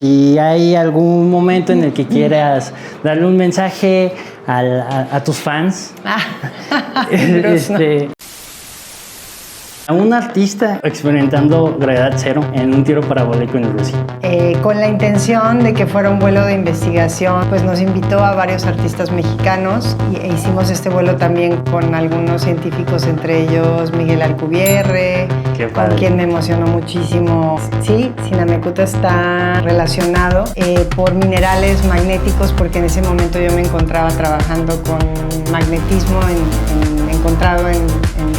¿Y hay algún momento en el que quieras darle un mensaje a tus fans? A un artista experimentando gravedad cero en un tiro parabólico en Rusia. Con la intención de que fuera un vuelo de investigación, pues nos invitó a varios artistas mexicanos e hicimos este vuelo también con algunos científicos, entre ellos Miguel Alcubierre, con quien me emocionó muchísimo. Sí, Sinamecuta está relacionado por minerales magnéticos, porque en ese momento yo me encontraba trabajando con magnetismo encontrado en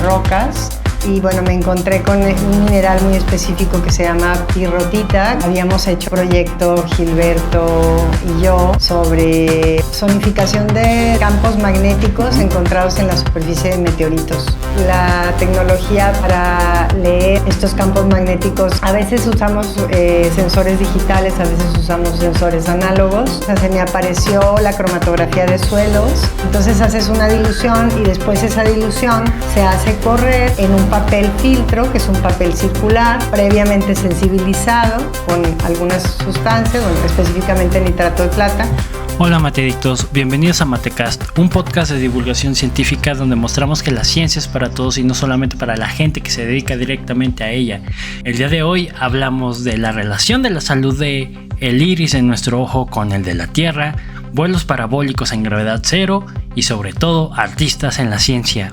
rocas. Y bueno, me encontré con un mineral muy específico que se llama pirrotita. Habíamos hecho proyecto Gilberto y yo sobre sonificación de campos magnéticos encontrados en la superficie de meteoritos. La tecnología para leer estos campos magnéticos, a veces usamos sensores digitales, a veces usamos sensores análogos. O sea, se me apareció la cromatografía de suelos. Entonces haces una dilución y después esa dilución se hace correr en un papel filtro, que es un papel circular, previamente sensibilizado con algunas sustancias, bueno, específicamente nitrato de plata. Hola mateadictos, bienvenidos a Matecast, un podcast de divulgación científica donde mostramos que la ciencia es para todos y no solamente para la gente que se dedica directamente a ella. El día de hoy hablamos de la relación de la salud de el iris en nuestro ojo con el de la Tierra, vuelos parabólicos en gravedad cero y sobre todo artistas en la ciencia.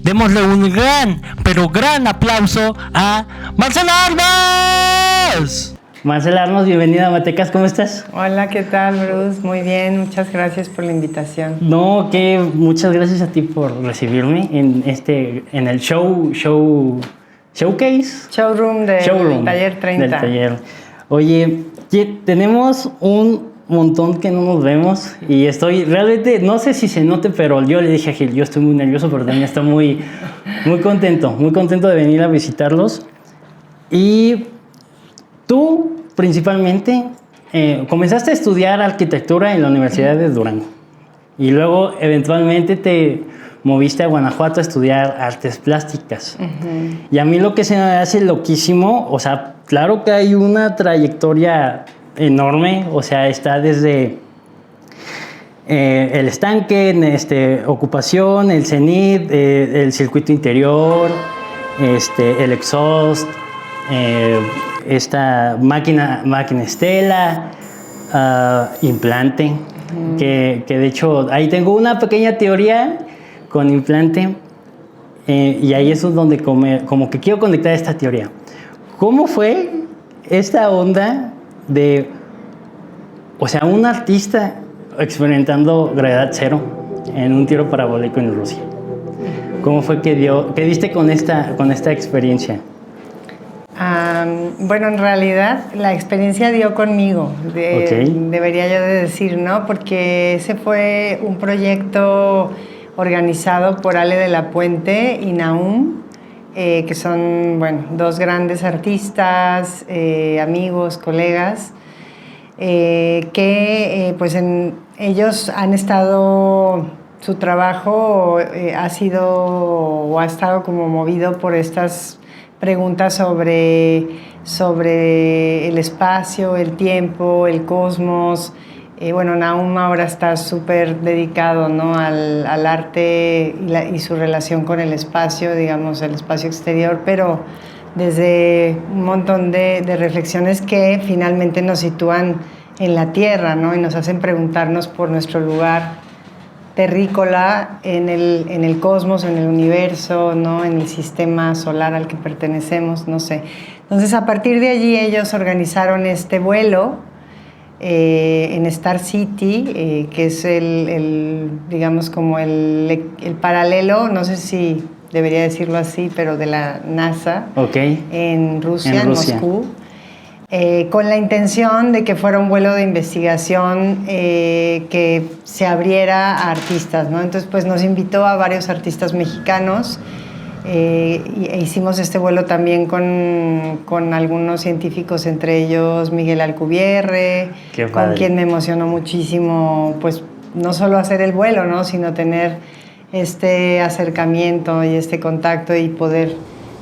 Démosle un gran aplauso a Marcela Armas. Marcela Armas, bienvenida a Matecast, ¿cómo estás? Hola, ¿qué tal, Bruce? Muy bien, muchas gracias por la invitación. No, que muchas gracias a ti por recibirme en el showcase. Showroom del Taller 30. Del taller. Oye, tenemos un montón que no nos vemos y estoy realmente, no sé si se note, pero yo le dije a Gil, yo estoy muy nervioso, pero también estoy muy contento de venir a visitarlos. Y tú, principalmente, comenzaste a estudiar arquitectura en la Universidad de Durango y luego eventualmente te moviste a Guanajuato a estudiar artes plásticas. Uh-huh. Y a mí lo que se me hace loquísimo, o sea, claro que hay una trayectoria enorme, o sea, está desde el estanque, ocupación, el cenit, el circuito interior, el exhaust, esta máquina Stella, implante, que de hecho ahí tengo una pequeña teoría con implante, y ahí es donde como que quiero conectar esta teoría. ¿Cómo fue esta onda de, o sea, un artista experimentando gravedad cero en un tiro parabólico en Rusia? ¿Cómo fue que diste con esta experiencia? Bueno, en realidad la experiencia dio conmigo, debería yo de decir, ¿no? Porque ese fue un proyecto organizado por Ale de la Puente y Nahum, que son, bueno, dos grandes artistas, amigos, colegas, que pues ellos han estado, su trabajo ha estado como movido por estas preguntas sobre el espacio, el tiempo, el cosmos. Bueno, Nahum ahora está súper dedicado, ¿no?, al arte y su relación con el espacio, digamos, el espacio exterior, pero desde un montón de reflexiones que finalmente nos sitúan en la Tierra, ¿no?, y nos hacen preguntarnos por nuestro lugar terrícola en el cosmos, en el universo, ¿no?, en el sistema solar al que pertenecemos, no sé. Entonces, a partir de allí ellos organizaron este vuelo en Star City, que es digamos, como el paralelo, no sé si debería decirlo así, pero de la NASA, en Rusia, en Moscú, con la intención de que fuera un vuelo de investigación que se abriera a artistas, ¿no? Entonces, pues nos invitó a varios artistas mexicanos e hicimos este vuelo también con algunos científicos, entre ellos Miguel Alcubierre, con quien me emocionó muchísimo, pues no solo hacer el vuelo, ¿no?, sino tener este acercamiento y este contacto y poder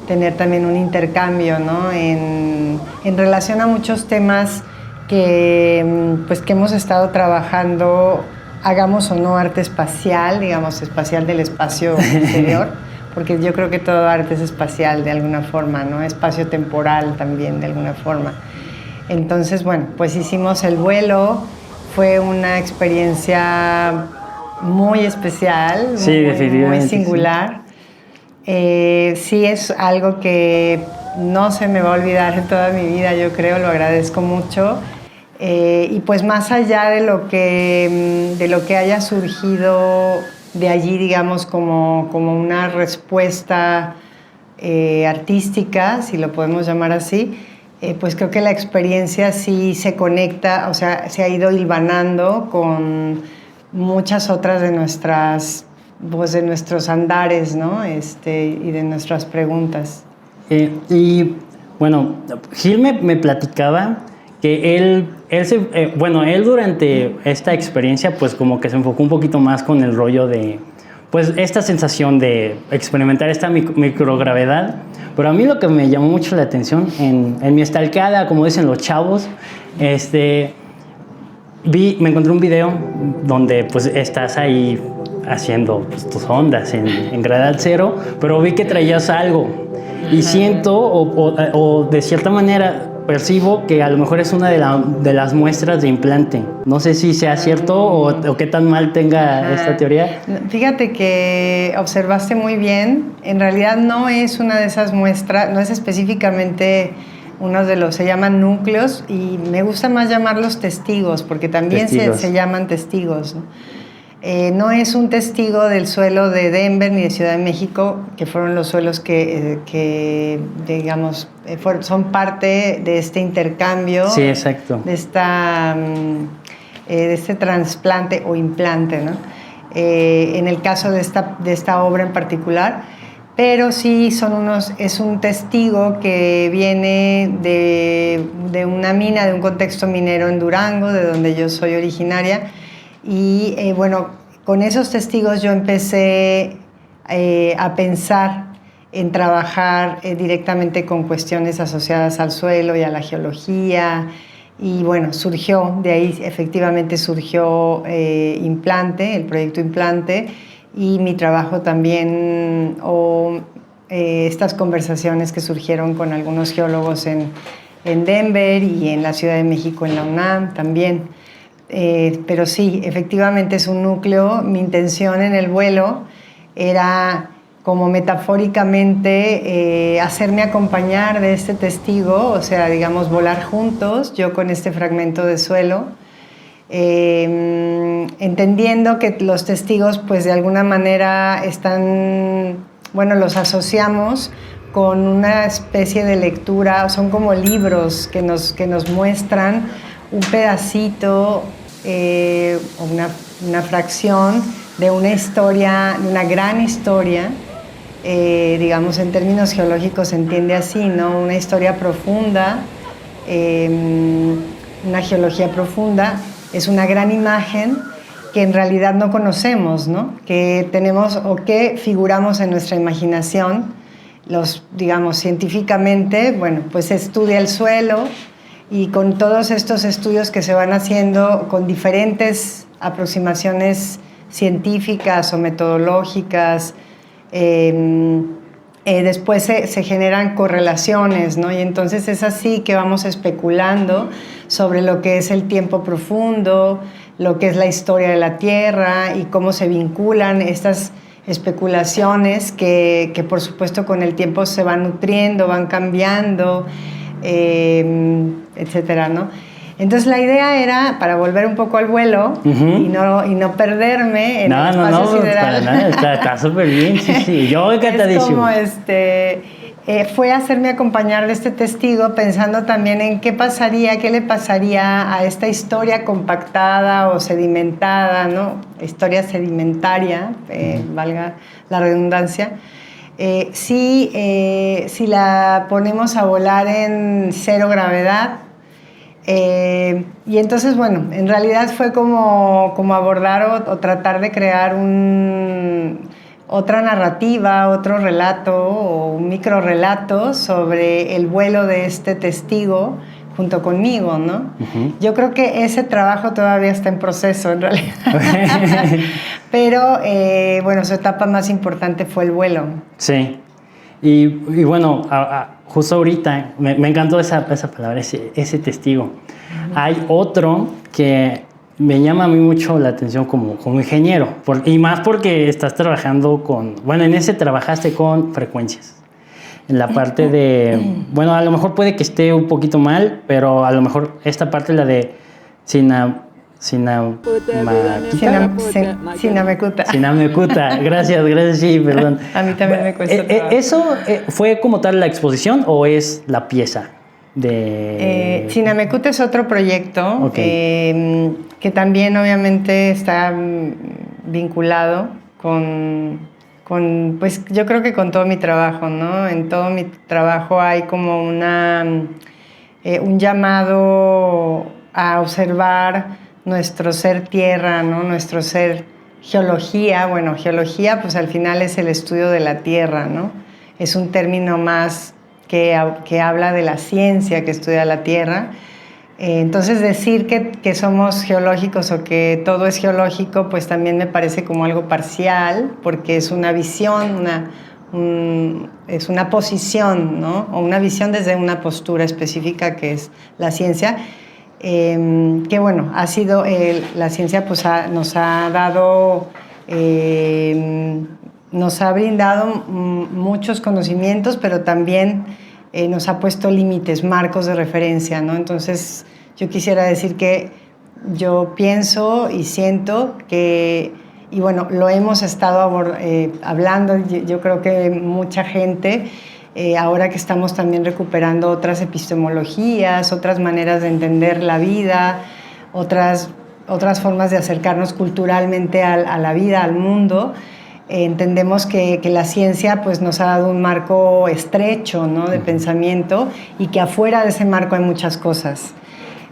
tener también un intercambio, ¿no?, en relación a muchos temas pues que hemos estado trabajando, hagamos o no arte espacial, digamos, espacial del espacio exterior, porque yo creo que todo arte es espacial de alguna forma, ¿no? Espacio temporal también de alguna forma. Entonces, bueno, pues hicimos el vuelo, fue una experiencia muy especial, sí, muy singular. Sí es algo que no se me va a olvidar en toda mi vida, yo creo, lo agradezco mucho. Y pues más allá de lo que haya surgido de allí, digamos, como una respuesta artística, si lo podemos llamar así, pues creo que la experiencia sí se conecta, o sea, se ha ido hilvanando con muchas otras de nuestros andares, ¿no? Y de nuestras preguntas. Y bueno, Gil me platicaba que él durante esta experiencia pues como que se enfocó un poquito más con el rollo de pues esta sensación de experimentar esta microgravedad, pero a mí lo que me llamó mucho la atención en mi estalcada, como dicen los chavos, me encontré un video donde pues estás ahí haciendo pues, tus ondas en gravedad cero, pero vi que traías algo y siento o de cierta manera percibo que a lo mejor es una de las muestras de implante. No sé si sea cierto o qué tan mal tenga esta teoría. Fíjate que observaste muy bien. En realidad no es una de esas muestras, no es específicamente uno de los, se llaman núcleos y me gusta más llamarlos testigos porque también se llaman testigos, ¿no? No es un testigo del suelo de Denver ni de Ciudad de México, que fueron los suelos que digamos, son parte de este intercambio. Sí, exacto. De este trasplante o implante, ¿no? En el caso de esta obra en particular, pero sí es un testigo que viene de una mina, de un contexto minero en Durango, de donde yo soy originaria. Y bueno, con esos testigos yo empecé a pensar en trabajar directamente con cuestiones asociadas al suelo y a la geología. Y bueno, de ahí efectivamente surgió Implante, el proyecto Implante, y mi trabajo también, estas conversaciones que surgieron con algunos geólogos en Denver y en la Ciudad de México, en la UNAM también. Pero sí, efectivamente es un núcleo. Mi intención en el vuelo era, como metafóricamente, hacerme acompañar de este testigo, o sea, digamos, volar juntos, yo con este fragmento de suelo, entendiendo que los testigos, pues de alguna manera los asociamos con una especie de lectura, son como libros que nos muestran un pedacito o una fracción de una historia, de una gran historia, digamos en términos geológicos se entiende así, ¿no? Una historia profunda, una geología profunda, es una gran imagen que en realidad no conocemos, ¿no? Que tenemos o que figuramos en nuestra imaginación, digamos científicamente, bueno, pues se estudia el suelo, y con todos estos estudios que se van haciendo con diferentes aproximaciones científicas o metodológicas, después se generan correlaciones, ¿no? Y entonces es así que vamos especulando sobre lo que es el tiempo profundo, lo que es la historia de la Tierra y cómo se vinculan estas especulaciones que por supuesto con el tiempo se van nutriendo, van cambiando, etcétera, ¿no? Entonces la idea era, para volver un poco al vuelo y no perderme en el espacio sideral. Para nada, está súper bien, sí, yo encantadísimo. Es como fue hacerme acompañar de este testigo pensando también en qué le pasaría a esta historia compactada o sedimentada, ¿no? Historia sedimentaria, valga la redundancia. Si la ponemos a volar en 0 gravedad, y entonces, bueno, en realidad fue como abordar o tratar de crear otra narrativa, otro relato o un microrelato sobre el vuelo de este testigo junto conmigo, ¿no? Yo creo que ese trabajo todavía está en proceso, en realidad. Pero, bueno, su etapa más importante fue el vuelo. Sí. Y bueno, justo ahorita me encantó esa palabra, ese testigo. Hay otro que me llama a mí mucho la atención como ingeniero, y más porque estás trabajando bueno, en ese trabajaste con frecuencias. En la parte de, bueno, a lo mejor puede que esté un poquito mal, pero a lo mejor esta parte, la de Sinamecuta. Gracias, sí, perdón. A mí también me cuesta trabajo. ¿Eso fue como tal la exposición o es la pieza? Sinamecuta es otro proyecto que también obviamente está vinculado pues yo creo que con todo mi trabajo, ¿no? En todo mi trabajo hay como un llamado a observar nuestro ser tierra, ¿no? Nuestro ser geología. Bueno, geología pues al final es el estudio de la tierra, ¿no? Es un término más que habla de la ciencia que estudia la tierra. Entonces decir que somos geológicos o que todo es geológico, pues también me parece como algo parcial, porque es una visión, es una posición, ¿no? O una visión desde una postura específica que es la ciencia, que bueno, ha sido, la ciencia pues nos ha dado, nos ha brindado muchos conocimientos, pero también nos ha puesto límites, marcos de referencia, ¿no? Entonces, yo quisiera decir que yo pienso y siento que, y bueno, lo hemos estado hablando, yo creo que mucha gente, ahora que estamos también recuperando otras epistemologías, otras maneras de entender la vida, otras formas de acercarnos culturalmente a la vida, al mundo, entendemos que la ciencia pues, nos ha dado un marco estrecho, ¿no? De pensamiento, y que afuera de ese marco hay muchas cosas.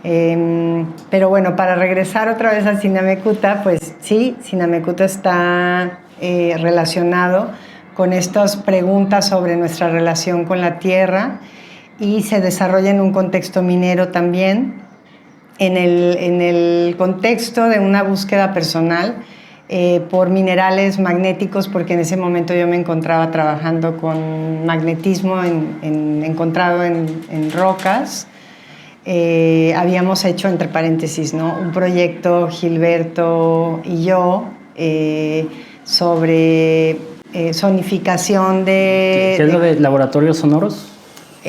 Pero bueno, para regresar otra vez a Sinamecuta, pues sí, Sinamecuta está relacionado con estas preguntas sobre nuestra relación con la tierra, y se desarrolla en un contexto minero también, en el contexto de una búsqueda personal por minerales magnéticos, porque en ese momento yo me encontraba trabajando con magnetismo encontrado en rocas. Habíamos hecho, entre paréntesis, ¿no? Un proyecto, Gilberto y yo, sobre sonificación ¿Qué es lo de laboratorios sonoros?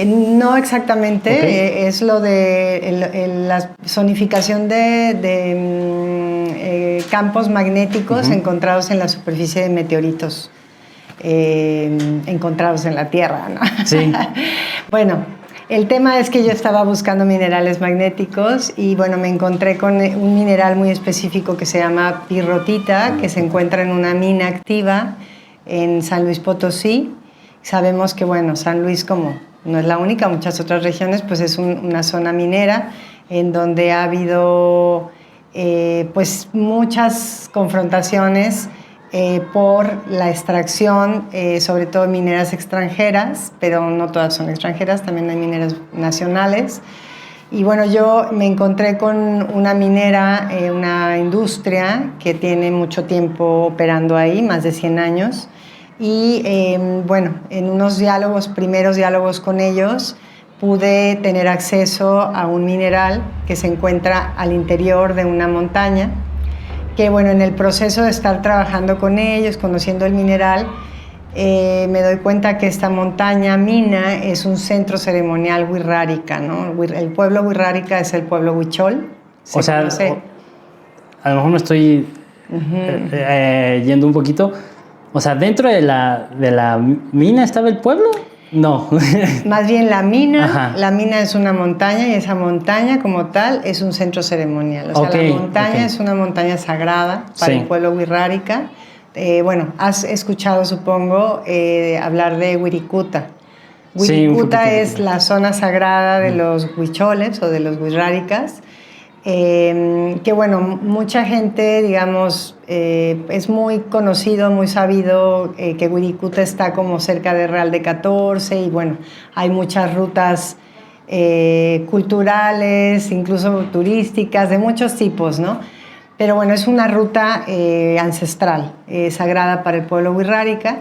No exactamente, es lo de la sonificación de campos magnéticos encontrados en la superficie de meteoritos encontrados en la Tierra, ¿no? Sí. Bueno, el tema es que yo estaba buscando minerales magnéticos y bueno, me encontré con un mineral muy específico que se llama pirrotita, que se encuentra en una mina activa en San Luis Potosí. Sabemos que, bueno, San Luis, como no es la única, muchas otras regiones, pues es una zona minera en donde ha habido pues muchas confrontaciones por la extracción, sobre todo mineras extranjeras, pero no todas son extranjeras, también hay mineras nacionales. Y bueno, yo me encontré con una minera, una industria que tiene mucho tiempo operando ahí, más de 100 años, y bueno, en unos primeros diálogos con ellos, pude tener acceso a un mineral que se encuentra al interior de una montaña, que bueno, en el proceso de estar trabajando con ellos, conociendo el mineral, me doy cuenta que esta montaña mina es un centro ceremonial wixárika, ¿no? El pueblo wixárika es el pueblo huichol. O sea, a lo mejor me estoy yendo un poquito. O sea, ¿dentro de la mina estaba el pueblo? No. Más bien la mina es una montaña, y esa montaña como tal es un centro ceremonial. O sea, la montaña es una montaña sagrada para el pueblo wixárika. Bueno, has escuchado, supongo, hablar de Wirikuta. Wirikuta es la zona sagrada de los huicholes o de los wixárikas. Que bueno, mucha gente, digamos, es muy conocido, muy sabido que Wirikuta está como cerca de Real de 14, y bueno, hay muchas rutas culturales, incluso turísticas, de muchos tipos, ¿no? Pero bueno, es una ruta ancestral, sagrada para el pueblo wixárika.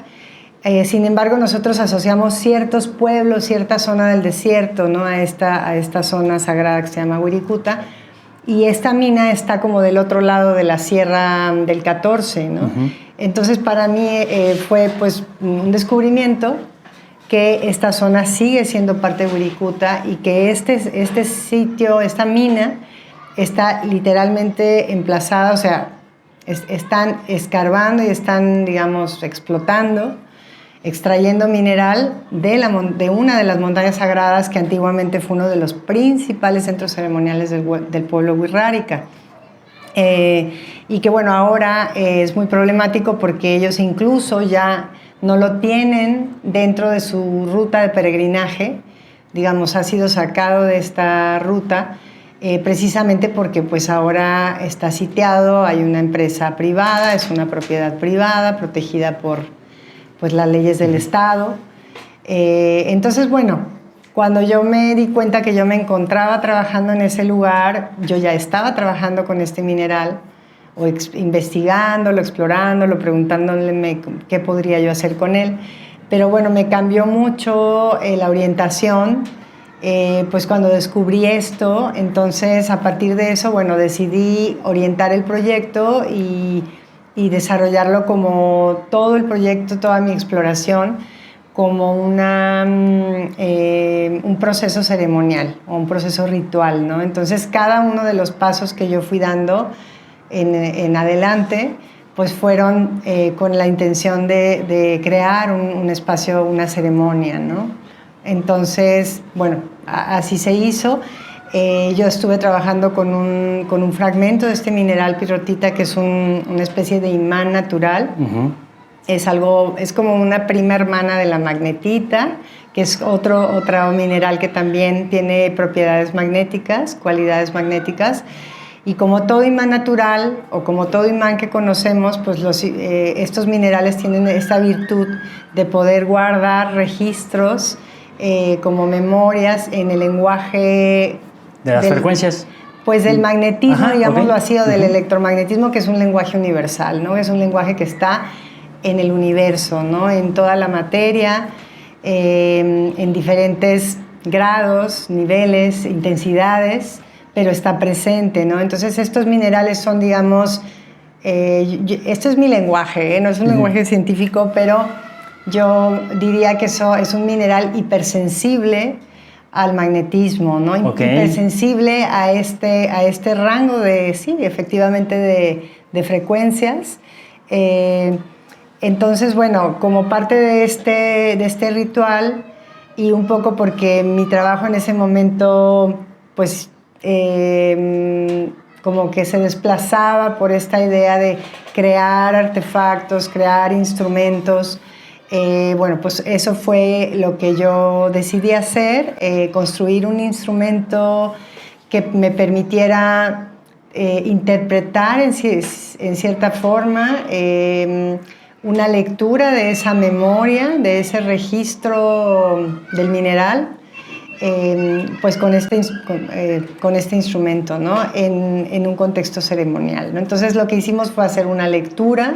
Sin embargo, nosotros asociamos ciertos pueblos, cierta zona del desierto, ¿no? a esta zona sagrada que se llama Wirikuta. Y esta mina está como del otro lado de la Sierra del 14, ¿no? Entonces, para mí fue pues un descubrimiento que esta zona sigue siendo parte de Wirikuta y que este sitio, esta mina, está literalmente emplazada, o sea, están escarbando y están, digamos, explotando, extrayendo mineral de una de las montañas sagradas que antiguamente fue uno de los principales centros ceremoniales del pueblo wixárika. Y que bueno, ahora es muy problemático porque ellos incluso ya no lo tienen dentro de su ruta de peregrinaje, digamos, ha sido sacado de esta ruta precisamente porque pues ahora está sitiado, hay una empresa privada, es una propiedad privada protegida por pues las leyes del Estado. Entonces, bueno, cuando yo me di cuenta que yo me encontraba trabajando en ese lugar, yo ya estaba trabajando con este mineral, o investigándolo, explorándolo, preguntándole qué podría yo hacer con él. Pero bueno, me cambió mucho la orientación, pues cuando descubrí esto. Entonces, a partir de eso, bueno, decidí orientar el proyecto y desarrollarlo como todo el proyecto, toda mi exploración, como un proceso ceremonial o un proceso ritual, ¿no? Entonces, cada uno de los pasos que yo fui dando en adelante, pues fueron con la intención de crear un espacio, una ceremonia, ¿no? Entonces, bueno, así se hizo. Yo estuve trabajando con un fragmento de este mineral pirrotita, que es una especie de imán natural. Es como una prima hermana de la magnetita, que es otro mineral que también tiene propiedades magnéticas, cualidades magnéticas. Y como todo imán natural, o como todo imán que conocemos, pues estos minerales tienen esta virtud de poder guardar registros como memorias en el lenguaje de las frecuencias. Pues del magnetismo, digámoslo así, o del electromagnetismo, que es un lenguaje universal, ¿no? Es un lenguaje que está en el universo, ¿no? En toda la materia, en diferentes grados, niveles, intensidades, pero está presente, ¿no? Entonces estos minerales son, digamos, esto es mi lenguaje, no es un lenguaje científico, pero yo diría que eso es un mineral hipersensible al magnetismo, ¿no? Hipersensible a este rango sí, efectivamente, de frecuencias. Entonces, bueno, como parte de este ritual, y un poco porque mi trabajo en ese momento, pues, como que se desplazaba por esta idea de crear artefactos, crear instrumentos. Bueno, pues eso fue lo que yo decidí hacer, construir un instrumento que me permitiera interpretar en cierta forma una lectura de esa memoria, de ese registro del mineral, pues con este instrumento, ¿no? En un contexto ceremonial, ¿no? Entonces lo que hicimos fue hacer una lectura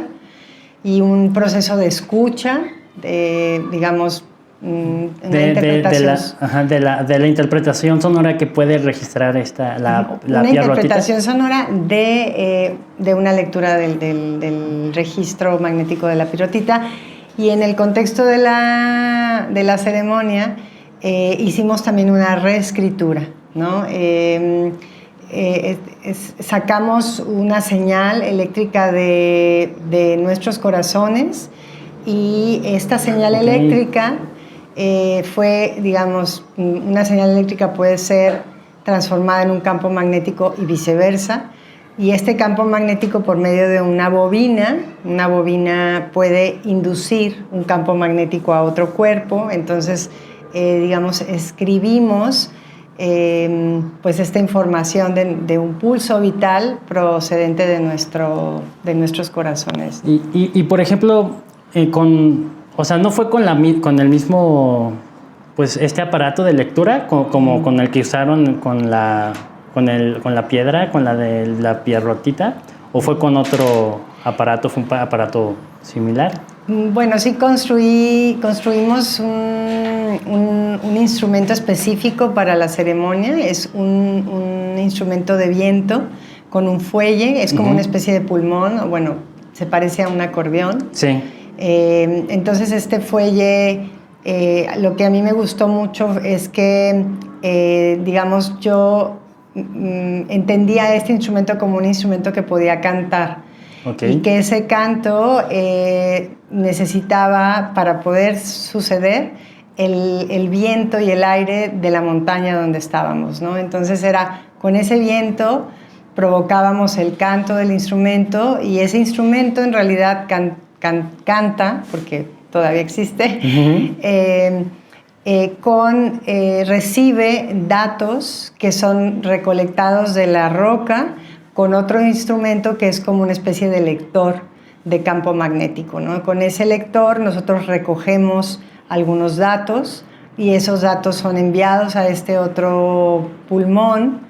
y un proceso de escucha, digamos, de la interpretación sonora que puede registrar la una interpretación sonora de una lectura del registro magnético de la pirrotita. Y en el contexto de la ceremonia hicimos también una reescritura, ¿no? Sacamos una señal eléctrica de nuestros corazones, y esta señal eléctrica fue, digamos, una señal eléctrica puede ser transformada en un campo magnético y viceversa, y este campo magnético, por medio de una bobina puede inducir un campo magnético a otro cuerpo. Entonces, digamos, escribimos pues esta información de un pulso vital procedente de nuestros corazones. Y por ejemplo, o sea, no fue con el mismo pues este aparato de lectura como con el que usaron con la piedra, con la de la pierrotita, o fue con otro aparato, fue un aparato similar? Bueno, sí construimos un instrumento específico para la ceremonia. Es un instrumento de viento con un fuelle, es como una especie de pulmón, bueno, se parece a un acordeón. Sí. Entonces este fuelle, lo que a mí me gustó mucho es que, digamos, yo entendía este instrumento como un instrumento que podía cantar. Okay. Y que ese canto necesitaba, para poder suceder, el viento y el aire de la montaña donde estábamos, ¿no? Entonces era con ese viento provocábamos el canto del instrumento, y ese instrumento en realidad canta, porque todavía existe, recibe datos que son recolectados de la roca con otro instrumento que es como una especie de lector de campo magnético, ¿no? Con ese lector nosotros recogemos algunos datos y esos datos son enviados a este otro pulmón.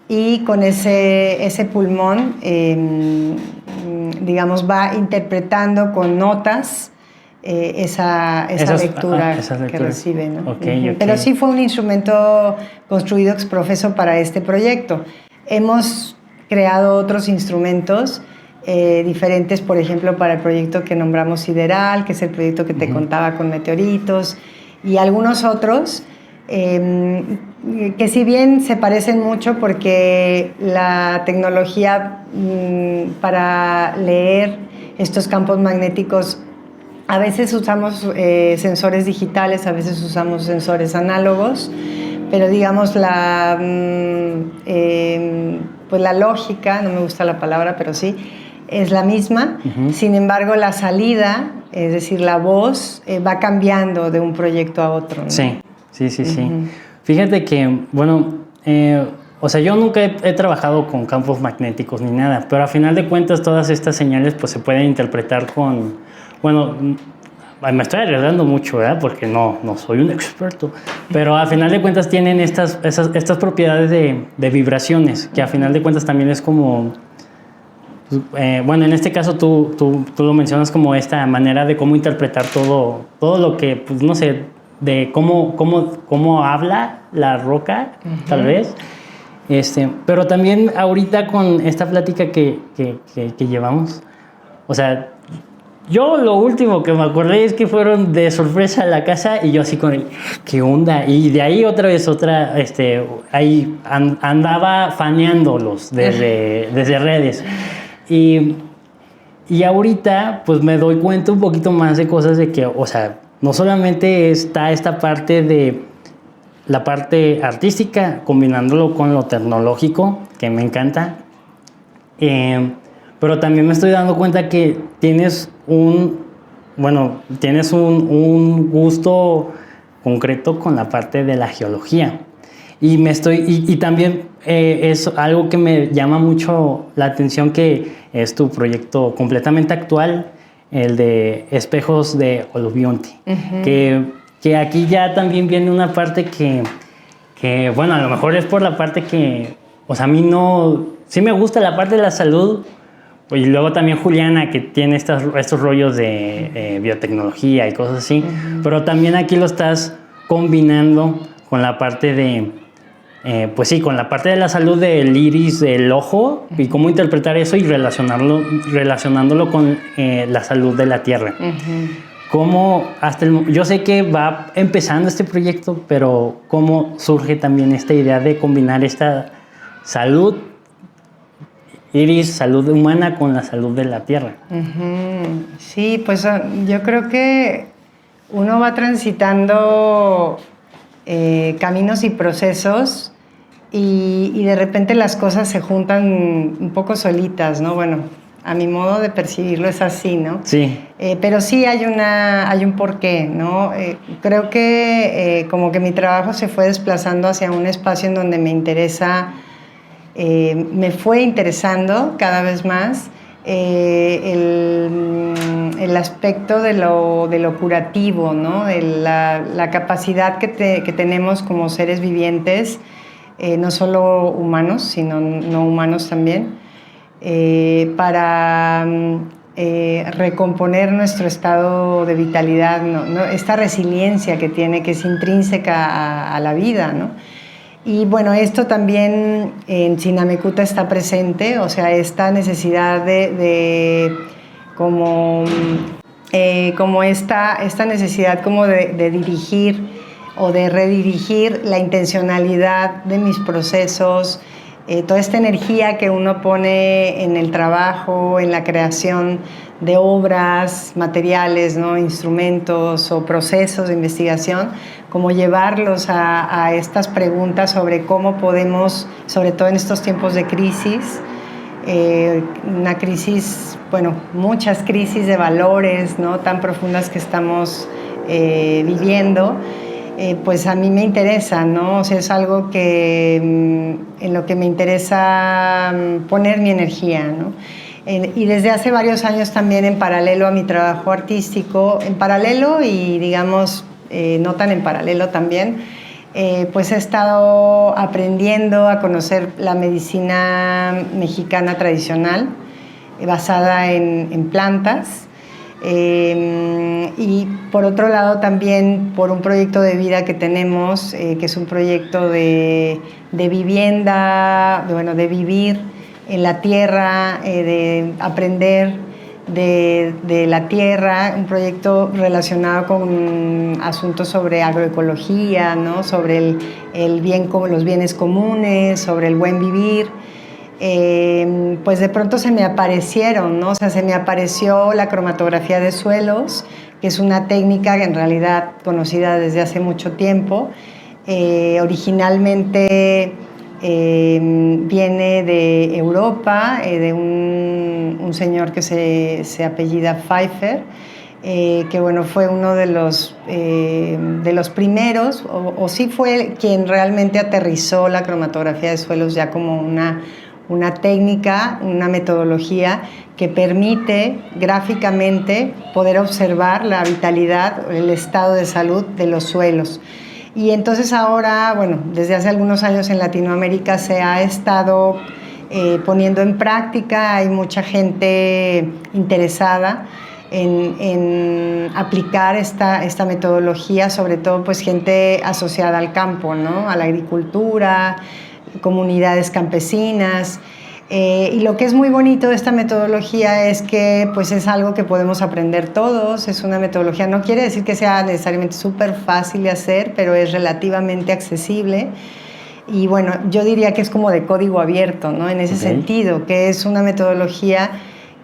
Y con ese pulmón, digamos, va interpretando con notas esa lectura que recibe, ¿no? Okay. Pero sí fue un instrumento construido ex professo para este proyecto. Hemos creado otros instrumentos diferentes, por ejemplo, para el proyecto que nombramos Sideral, que es el proyecto que te contaba con meteoritos, y algunos otros que si bien se parecen mucho porque la tecnología para leer estos campos magnéticos, a veces usamos sensores digitales, a veces usamos sensores análogos, pero digamos pues la lógica, no me gusta la palabra, pero sí, es la misma. Sin embargo, la salida, es decir, la voz, va cambiando de un proyecto a otro, ¿no? Sí. Fíjate que, bueno, o sea, yo nunca he trabajado con campos magnéticos ni nada, pero a final de cuentas todas estas señales pues se pueden interpretar con, bueno, me estoy arriesgando mucho, ¿verdad? Porque no soy un experto, pero a final de cuentas tienen estas propiedades de vibraciones, que a final de cuentas también es como, bueno, en este caso tú lo mencionas como esta manera de cómo interpretar todo lo que, pues no sé, de cómo habla la roca, tal vez. Pero también ahorita con esta plática que llevamos, o sea, yo lo último que me acordé es que fueron de sorpresa a la casa y yo así con el, ¿qué onda? Y de ahí otra vez ahí andaba faneándolos desde redes. Y ahorita pues me doy cuenta un poquito más de cosas de que, o sea, no solamente está esta parte de la parte artística, combinándolo con lo tecnológico, que me encanta, pero también me estoy dando cuenta que tienes un gusto concreto con la parte de la geología. Y también es algo que me llama mucho la atención, que es tu proyecto completamente actual, el de espejos de Olubionte, que aquí ya también viene una parte que, bueno, a lo mejor es por la parte que, o sea, a mí sí me gusta la parte de la salud, y luego también Juliana, que tiene estos rollos de biotecnología y cosas así, pero también aquí lo estás combinando con la parte de, pues sí, con la parte de la salud del iris, del ojo, y cómo interpretar eso y relacionándolo con la salud de la tierra. ¿Cómo yo sé que va empezando este proyecto, pero cómo surge también esta idea de combinar esta salud iris, salud humana, con la salud de la tierra? Sí, pues yo creo que uno va transitando caminos y procesos y de repente las cosas se juntan un poco solitas, ¿no? Bueno, a mi modo de percibirlo es así, ¿no? Sí. Pero sí hay un porqué, ¿no? Creo que como que mi trabajo se fue desplazando hacia un espacio en donde me fue interesando cada vez más el aspecto de lo curativo, ¿no? De la capacidad que tenemos como seres vivientes, no solo humanos, sino no humanos también, para recomponer nuestro estado de vitalidad, ¿no? Esta resiliencia que tiene, que es intrínseca a la vida, ¿no? Y bueno, esto también en Chinamecutá está presente, o sea, esta necesidad como esta necesidad como de dirigir o de redirigir la intencionalidad de mis procesos, toda esta energía que uno pone en el trabajo, en la creación de obras, materiales, ¿no? Instrumentos o procesos de investigación, como llevarlos a estas preguntas sobre cómo podemos, sobre todo en estos tiempos de crisis, una crisis, bueno, muchas crisis de valores, ¿no? Tan profundas que estamos viviendo, pues a mí me interesa, ¿no? O sea, es algo que, en lo que me interesa poner mi energía, ¿no? Y desde hace varios años también, en paralelo a mi trabajo artístico, en paralelo y digamos no tan en paralelo también, pues he estado aprendiendo a conocer la medicina mexicana tradicional, basada en plantas. Y por otro lado también por un proyecto de vida que tenemos, que es un proyecto de vivienda, de vivir en la tierra, de aprender de la tierra, un proyecto relacionado con asuntos sobre agroecología, ¿no? Sobre el bien, los bienes comunes, sobre el buen vivir. Pues de pronto se me aparecieron, ¿no? O sea, se me apareció la cromatografía de suelos, que es una técnica que en realidad conocida desde hace mucho tiempo. Originalmente viene de Europa, de un señor que se apellida Pfeiffer, que bueno, fue uno de los primeros, o sí fue quien realmente aterrizó la cromatografía de suelos ya como una técnica, una metodología que permite gráficamente poder observar la vitalidad, el estado de salud de los suelos. Y entonces ahora, bueno, desde hace algunos años en Latinoamérica se ha estado poniendo en práctica, hay mucha gente interesada en aplicar esta metodología, sobre todo pues gente asociada al campo, ¿no? A la agricultura, comunidades campesinas. Y lo que es muy bonito de esta metodología es que pues es algo que podemos aprender todos, es una metodología, no quiere decir que sea necesariamente súper fácil de hacer, pero es relativamente accesible. Y bueno, yo diría que es como de código abierto, ¿no? En ese sentido, que es una metodología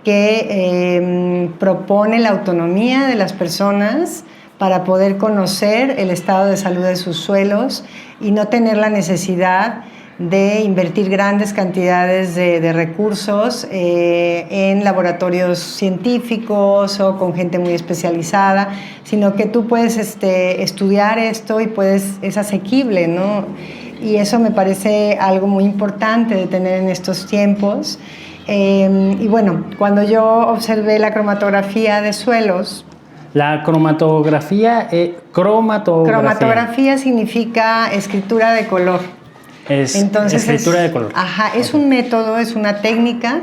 que propone la autonomía de las personas para poder conocer el estado de salud de sus suelos y no tener la necesidad de invertir grandes cantidades de recursos en laboratorios científicos o con gente muy especializada, sino que tú puedes estudiar esto y es asequible, ¿no? Y eso me parece algo muy importante de tener en estos tiempos. Y bueno, cuando yo observé la cromatografía de suelos... La cromatografía... Cromatografía significa escritura de color. Entonces escritura de color. Ajá, es un método, es una técnica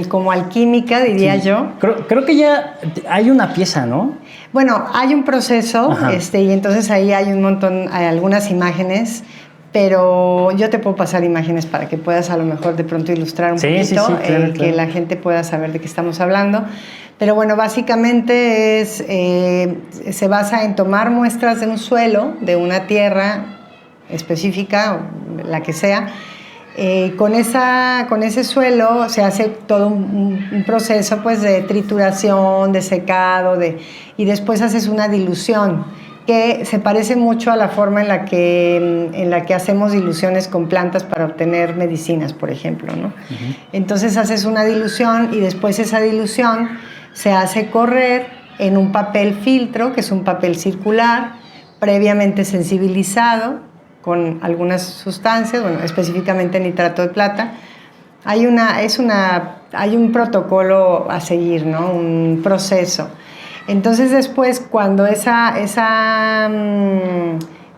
como alquímica, diría yo. Creo que ya hay una pieza, ¿no? Bueno, hay un proceso, y entonces ahí hay un montón, hay algunas imágenes, pero yo te puedo pasar imágenes para que puedas a lo mejor de pronto ilustrar un poquito, claro. Que la gente pueda saber de qué estamos hablando. Pero bueno, básicamente se basa en tomar muestras de un suelo, de una tierra específica, la que sea. Con ese suelo se hace todo un proceso pues, de trituración, de secado, y después haces una dilución que se parece mucho a la forma en la que hacemos diluciones con plantas para obtener medicinas, por ejemplo, ¿no? Entonces haces una dilución y después esa dilución se hace correr en un papel filtro, que es un papel circular, previamente sensibilizado con algunas sustancias, bueno, específicamente nitrato de plata, Hay un protocolo a seguir, ¿no? Un proceso. Entonces después, cuando esa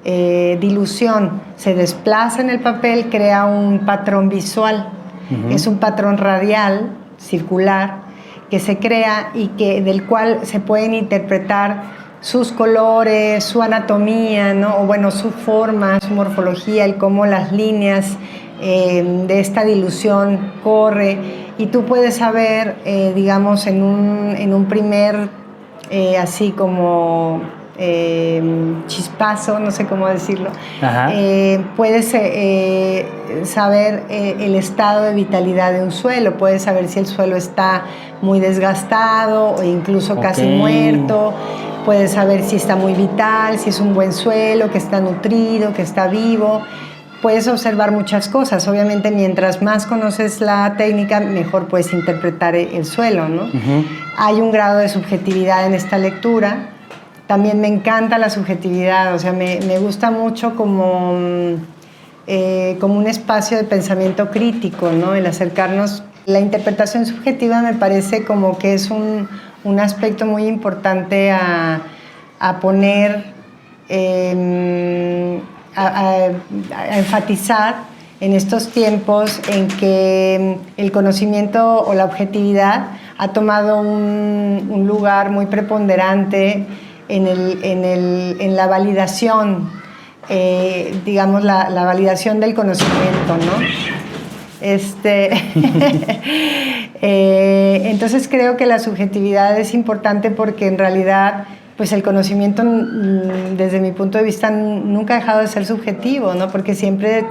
dilución se desplaza en el papel, crea un patrón visual. Es un patrón radial, circular, que se crea y del cual se pueden interpretar sus colores, su anatomía, ¿no? O bueno, su forma, su morfología, el cómo las líneas de esta dilución corre, y tú puedes saber, digamos, en un primer así como chispazo, no sé cómo decirlo, puedes saber el estado de vitalidad de un suelo, puedes saber si el suelo está muy desgastado o incluso casi muerto, puedes saber si está muy vital, si es un buen suelo, que está nutrido, que está vivo. Puedes observar muchas cosas. Obviamente, mientras más conoces la técnica, mejor puedes interpretar el suelo, ¿no? Hay un grado de subjetividad en esta lectura. También me encanta la subjetividad, o sea, me gusta mucho como un espacio de pensamiento crítico, ¿no? El acercarnos. La interpretación subjetiva me parece como que es un aspecto muy importante a poner, a enfatizar en estos tiempos en que el conocimiento o la objetividad ha tomado un lugar muy preponderante en la validación, digamos, la validación del conocimiento, ¿no? Entonces creo que la subjetividad es importante porque en realidad pues el conocimiento, desde mi punto de vista, nunca ha dejado de ser subjetivo, ¿no? Porque siempre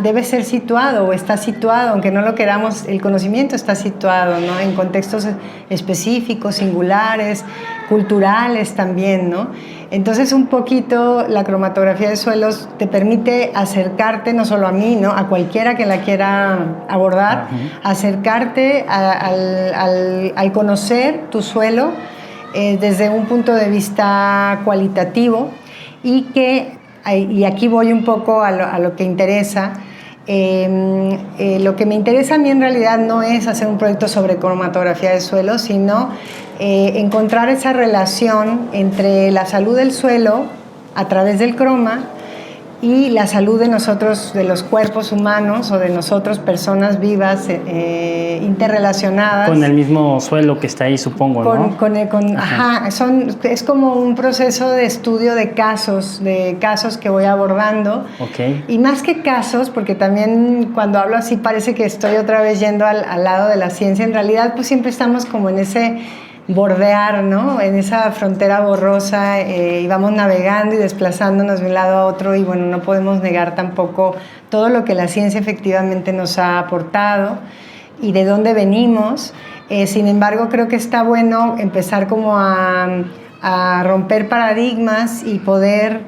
debe ser situado o está situado, aunque no lo queramos, el conocimiento está situado, ¿no? En contextos específicos, singulares, culturales también, ¿no? Entonces, un poquito la cromatografía de suelos te permite acercarte, no solo a mí, ¿no? A cualquiera que la quiera abordar, acercarte al conocer tu suelo desde un punto de vista cualitativo, y aquí voy un poco a lo que interesa. Lo que me interesa a mí en realidad no es hacer un proyecto sobre cromatografía de suelo, sino encontrar esa relación entre la salud del suelo a través del croma y la salud de nosotros, de los cuerpos humanos o de nosotros, personas vivas, interrelacionadas. Con el mismo suelo que está ahí, supongo, ¿no? Es como un proceso de estudio de casos que voy abordando. Okay. Y más que casos, porque también cuando hablo así parece que estoy otra vez yendo al lado de la ciencia, en realidad pues siempre estamos como en ese bordear, ¿no? En esa frontera borrosa, y vamos navegando y desplazándonos de un lado a otro, y bueno, no podemos negar tampoco todo lo que la ciencia efectivamente nos ha aportado y de dónde venimos. Sin embargo, creo que está bueno empezar como a romper paradigmas y poder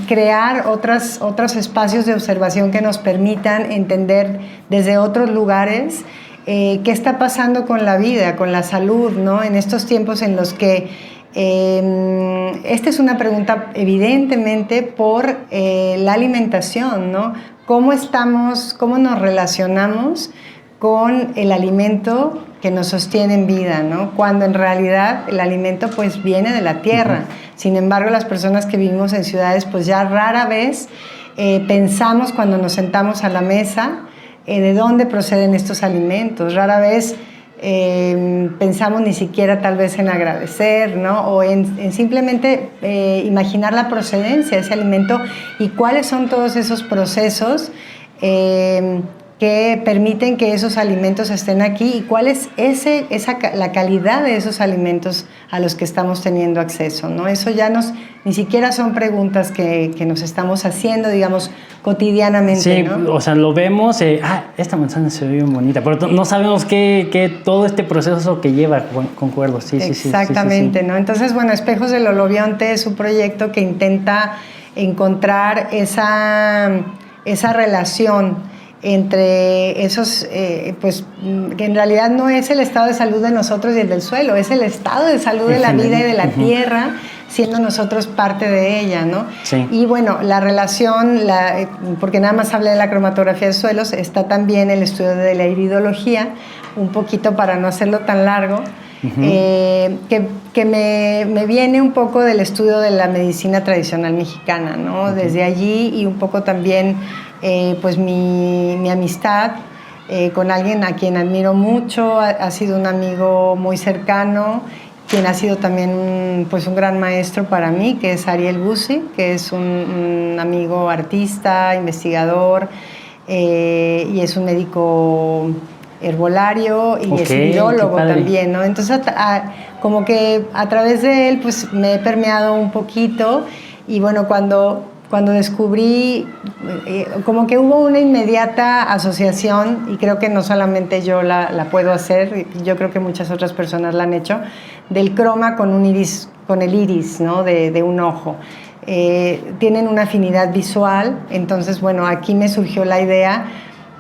crear otros espacios de observación que nos permitan entender desde otros lugares qué está pasando con la vida, con la salud, ¿no? En estos tiempos en los que esta es una pregunta evidentemente por la alimentación, ¿no? ¿Cómo nos relacionamos con el alimento que nos sostiene en vida, ¿no? Cuando en realidad el alimento pues viene de la tierra. Sin embargo, las personas que vivimos en ciudades pues ya rara vez pensamos cuando nos sentamos a la mesa de dónde proceden estos alimentos. Rara vez pensamos ni siquiera tal vez en agradecer, ¿no? O en simplemente imaginar la procedencia de ese alimento y cuáles son todos esos procesos que permiten que esos alimentos estén aquí y cuál es la calidad de esos alimentos a los que estamos teniendo acceso, ¿no? Eso ya ni siquiera son preguntas que nos estamos haciendo, digamos, cotidianamente, sí, ¿no? O sea, lo vemos, esta manzana se ve bien bonita, pero no sabemos qué todo este proceso que lleva, concuerdo, sí. Exactamente, ¿no? Entonces, bueno, Espejos del Olobionte es un proyecto que intenta encontrar esa relación entre esos, pues que en realidad no es el estado de salud de nosotros y el del suelo, es el estado de salud de la vida y de la tierra, siendo nosotros parte de ella, ¿no? Sí. Y bueno, la relación, porque nada más hablé de la cromatografía de suelos, está también el estudio de la iridología, un poquito para no hacerlo tan largo, que me viene un poco del estudio de la medicina tradicional mexicana, ¿no? Desde allí, y un poco también pues mi amistad con alguien a quien admiro mucho, ha sido un amigo muy cercano, quien ha sido también pues un gran maestro para mí, que es Ariel Bussi, que es un amigo artista, investigador, y es un médico herbolario y es virólogo también, ¿no? Entonces, como que a través de él, pues me he permeado un poquito, y bueno, cuando descubrí, como que hubo una inmediata asociación, y creo que no solamente yo la puedo hacer, yo creo que muchas otras personas la han hecho, del croma con el iris, ¿no? de un ojo. Tienen una afinidad visual, entonces, bueno, aquí me surgió la idea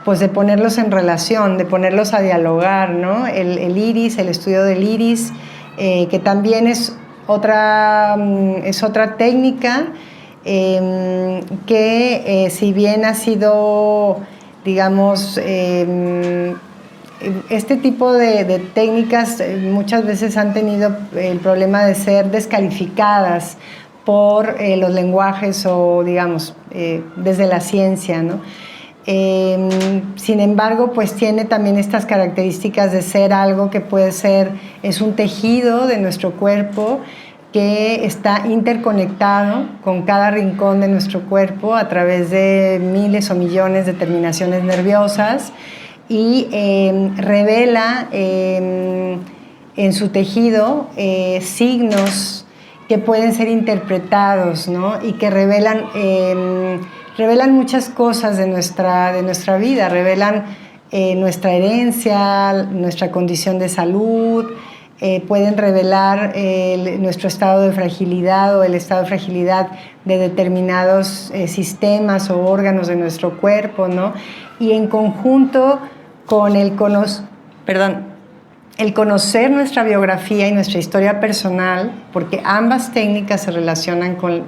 pues de ponerlos en relación, de ponerlos a dialogar, ¿no? El iris, el estudio del iris, que también es otra técnica que si bien ha sido, digamos, este tipo de técnicas muchas veces han tenido el problema de ser descalificadas por los lenguajes o, digamos, desde la ciencia, ¿no? Sin embargo, pues tiene también estas características de ser algo que puede ser, es un tejido de nuestro cuerpo que está interconectado con cada rincón de nuestro cuerpo a través de miles o millones de terminaciones nerviosas, y revela en su tejido signos que pueden ser interpretados, ¿no? Y que revelan muchas cosas de nuestra vida, revelan nuestra herencia, nuestra condición de salud, pueden revelar nuestro estado de fragilidad o el estado de fragilidad de determinados sistemas o órganos de nuestro cuerpo, ¿no? Y en conjunto con el conocer nuestra biografía y nuestra historia personal, porque ambas técnicas se relacionan con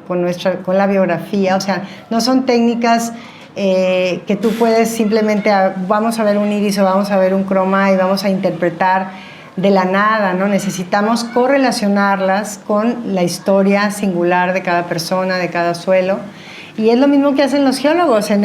la biografía, o sea, no son técnicas que tú puedes simplemente, vamos a ver un iris o vamos a ver un croma y vamos a interpretar de la nada, ¿no? Necesitamos correlacionarlas con la historia singular de cada persona, de cada suelo. Y es lo mismo que hacen los geólogos en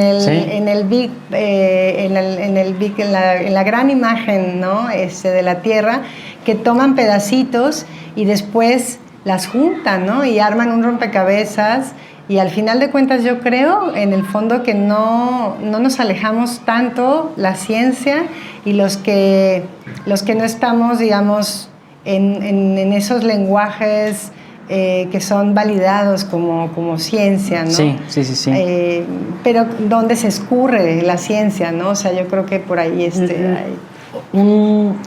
la gran imagen, ¿no? De la Tierra, que toman pedacitos y después las juntan, ¿no? Y arman un rompecabezas. Y al final de cuentas yo creo, en el fondo, que no nos alejamos tanto la ciencia y los que no estamos, digamos, en esos lenguajes que son validados como ciencia, ¿no? Sí. Pero donde se escurre la ciencia, ¿no? O sea, yo creo que por ahí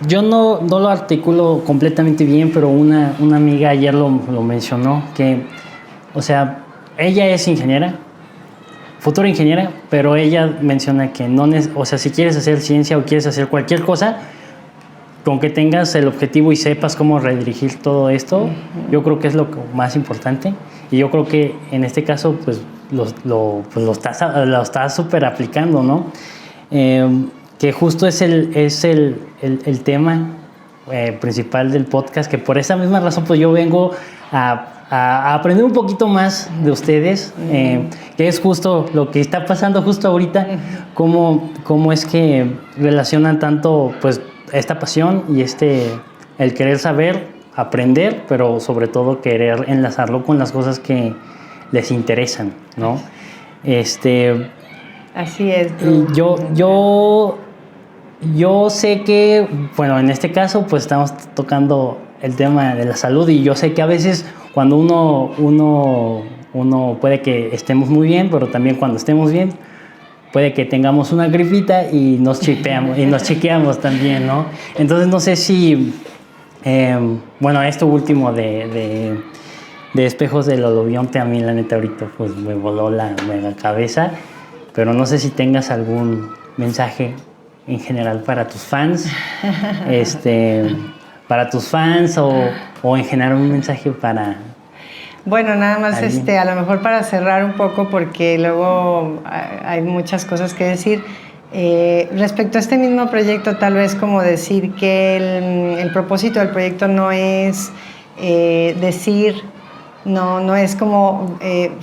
yo no lo articulo completamente bien, pero una amiga ayer lo mencionó, que, o sea, ella es ingeniera, futura ingeniera, pero ella menciona que o sea, si quieres hacer ciencia o quieres hacer cualquier cosa, con que tengas el objetivo y sepas cómo redirigir todo esto, yo creo que es lo más importante. Y yo creo que en este caso, pues, lo estás súper aplicando, ¿no? Que justo es el tema principal del podcast, que por esa misma razón, pues, yo vengo a aprender un poquito más de ustedes, que es justo lo que está pasando justo ahorita, cómo es que relacionan tanto, pues, esta pasión y el querer saber, aprender, pero sobre todo querer enlazarlo con las cosas que les interesan, ¿no? Así es. Yo sé que, bueno, en este caso, pues estamos tocando el tema de la salud, y yo sé que a veces cuando uno puede que estemos muy bien, pero también cuando estemos bien, puede que tengamos una gripita y nos chequeamos también, ¿no? Entonces no sé si, bueno, esto último de espejos del holobionte, a mí la neta ahorita pues me voló la mega cabeza, pero no sé si tengas algún mensaje en general para tus fans, o en general un mensaje para... Bueno, nada más Ahí. a lo mejor para cerrar un poco, porque luego hay muchas cosas que decir. Respecto a este mismo proyecto, tal vez como decir que el propósito del proyecto no es decir, no es como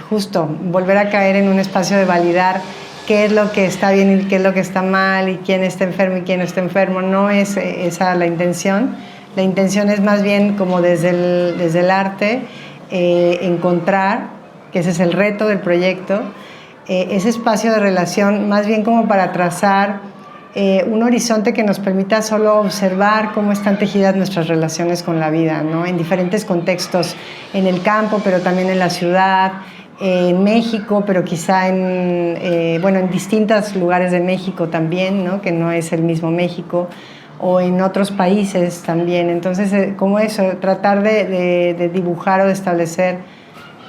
justo volver a caer en un espacio de validar qué es lo que está bien y qué es lo que está mal y quién está enfermo y quién no está enfermo. No es esa la intención. La intención es más bien como desde el arte encontrar, que ese es el reto del proyecto, ese espacio de relación, más bien como para trazar un horizonte que nos permita solo observar cómo están tejidas nuestras relaciones con la vida, ¿no? En diferentes contextos, en el campo, pero también en la ciudad, en México, pero quizá en distintos lugares de México también, ¿no? Que no es el mismo México, o en otros países también. Entonces, como eso, tratar de dibujar o de establecer,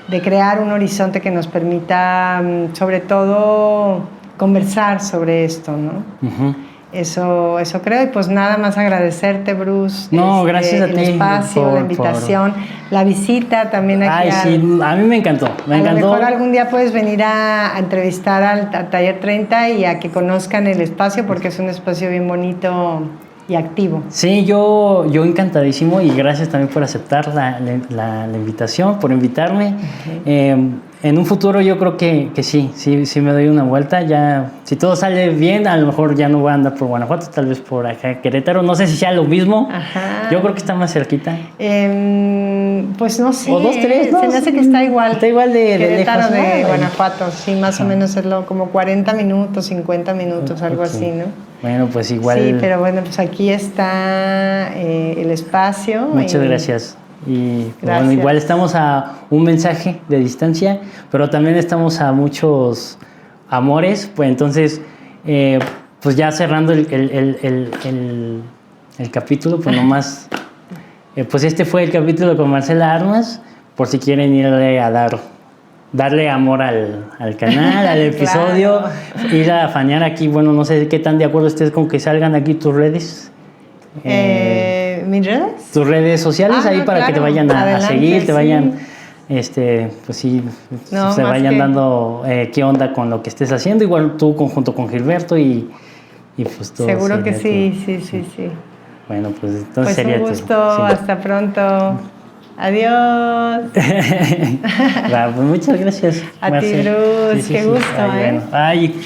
de crear un horizonte que nos permita, sobre todo, conversar sobre esto, ¿no? Ujú. Eso creo, y pues nada más agradecerte, Bruce. No, gracias a el ti espacio, la invitación, la visita también aquí. Ay, sí, a mí me encantó, me a encantó. lo mejor algún día puedes venir a entrevistar al Taller 30 y a que conozcan el espacio, porque es un espacio bien bonito y activo. Sí, yo encantadísimo, y gracias también por aceptar la invitación, por invitarme. En un futuro yo creo que sí me doy una vuelta. Ya, si todo sale bien, a lo mejor ya no voy a andar por Guanajuato, tal vez por acá Querétaro. No sé si sea lo mismo. Ajá. Yo creo que está más cerquita. Pues no sé. O 2, 3, ¿no? Se me hace que está igual. Está igual de Querétaro lejos, de ¿no? Guanajuato, sí, más o menos es como 40 minutos, 50 minutos, algo Ok. así, ¿no? Bueno, pues igual. Sí, pero bueno, pues aquí está el espacio. Muchas y gracias. Y Gracias. bueno, igual estamos a un mensaje de distancia, pero también estamos a muchos amores. Pues entonces, pues ya cerrando el capítulo, pues nomás, pues este fue el capítulo con Marcela Armas, por si quieren irle a darle amor al canal, al episodio, ir a fanear aquí. Bueno, no sé qué tan de acuerdo estés con que salgan aquí tus redes. ¿Mis redes? Tus redes sociales ahí para claro. que te vayan a Adelante, seguir, te sí. vayan, pues sí, No, se más vayan que- dando qué onda con lo que estés haciendo, igual tú conjunto con Gilberto y pues todo. Seguro que sería sí. todo. Bueno, pues entonces Pues sería un todo. gusto, Sí. hasta pronto. Adiós. Va, pues muchas gracias. A ti, Marce. Bruce, qué gusto, Ay, ¿eh? bueno. Ay,